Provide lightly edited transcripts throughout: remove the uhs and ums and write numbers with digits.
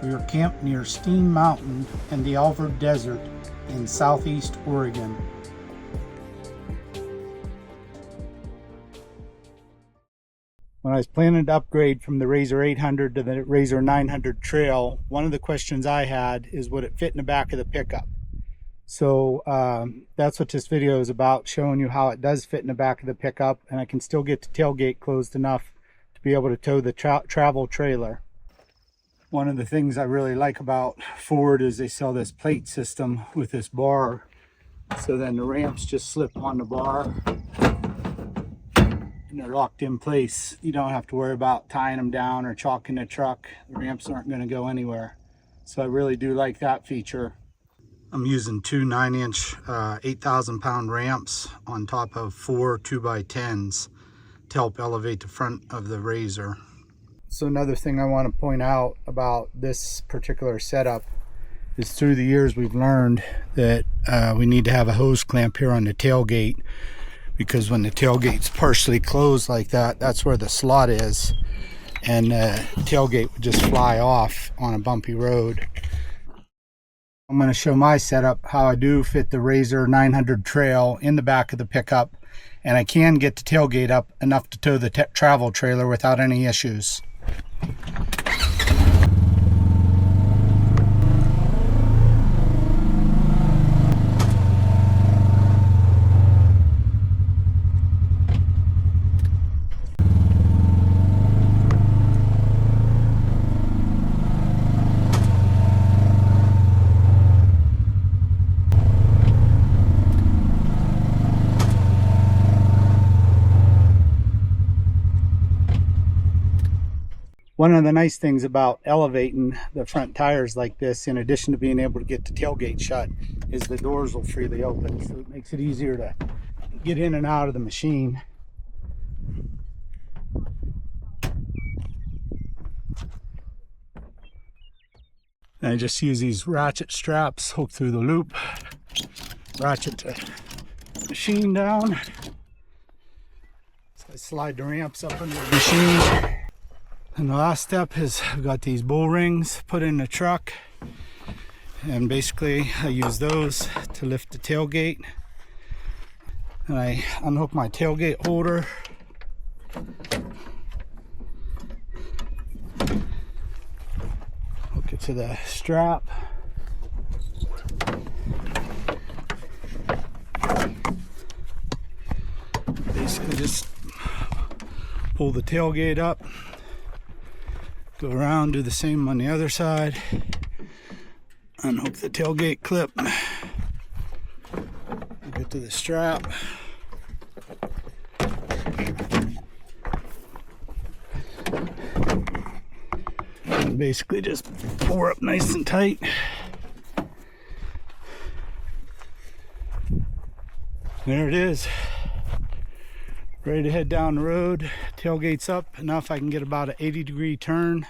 We are camped near Steens Mountain in the Alvord Desert in southeast Oregon. When I was planning to upgrade from the RZR 800 to the RZR 900 Trail, one of the questions I had is, would it fit in the back of the pickup? So that's what this video is about, showing you how it does fit in the back of the pickup, and I can still get the tailgate closed enough to be able to tow the travel trailer. One of the things I really like about Ford is they sell this plate system with this bar, so then the ramps just slip on the bar and they're locked in place. You don't have to worry about tying them down or chalking the truck. The ramps aren't going to go anywhere. So I really do like that feature. I'm using two 9-inch 8,000-pound ramps on top of 4 2x10s to help elevate the front of the RZR. So another thing I want to point out about this particular setup is, through the years we've learned that we need to have a hose clamp here on the tailgate, because when the tailgate's partially closed like that, that's where the slot is, and the tailgate would just fly off on a bumpy road. I'm going to show my setup, how I do fit the RZR 900 Trail in the back of the pickup, and I can get the tailgate up enough to tow the travel trailer without any issues. One of the nice things about elevating the front tires like this, in addition to being able to get the tailgate shut, is the doors will freely open, so it makes it easier to get in and out of the machine. And I just use these ratchet straps, hook through the loop, ratchet the machine down. So I slide the ramps up into the machine. And the last step is, I've got these bull rings put in the truck, and basically I use those to lift the tailgate, and I unhook my tailgate holder, hook it to the strap, basically just pull the tailgate up, go around, do the same on the other side, unhook the tailgate clip, get to the strap, and basically just pull up nice and tight. There it is, ready to head down the road. Tailgate's up enough I can get about an 80-degree turn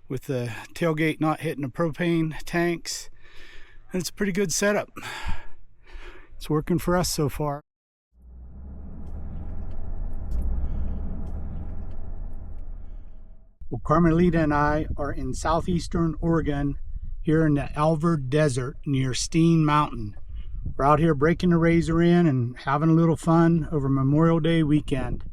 with the tailgate not hitting the propane tanks, and it's a pretty good setup. It's working for us so far. Well, Carmelita and I are in southeastern Oregon, here in the Alvord Desert near Steens Mountain. We're out here breaking the RZR in and having a little fun over Memorial Day weekend.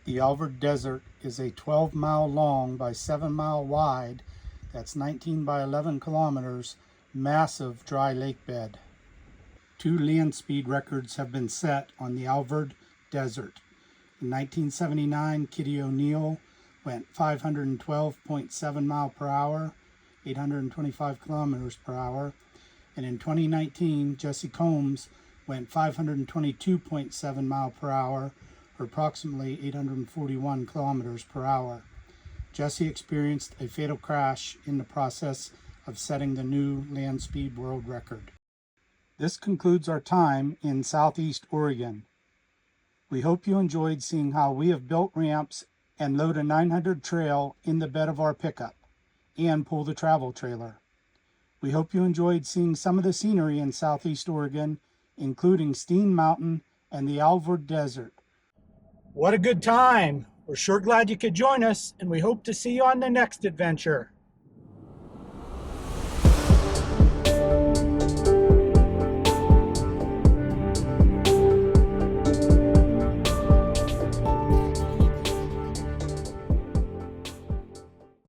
The Alvord Desert is a 12-mile long by 7-mile wide, that's 19 by 11 kilometers, massive dry lake bed. 2 land speed records have been set on the Alvord Desert. In 1979, Kitty O'Neill went 512.7 mile per hour, 825 kilometers per hour. And in 2019, Jesse Combs went 522.7 mile per hour, or approximately 841 kilometers per hour. Jesse experienced a fatal crash in the process of setting the new land speed world record. This concludes our time in Southeast Oregon. We hope you enjoyed seeing how we have built ramps and load a 900 trail in the bed of our pickup and pull the travel trailer. We hope you enjoyed seeing some of the scenery in Southeast Oregon, including Steens Mountain and the Alvord Desert. What a good time! We're sure glad you could join us, and we hope to see you on the next adventure.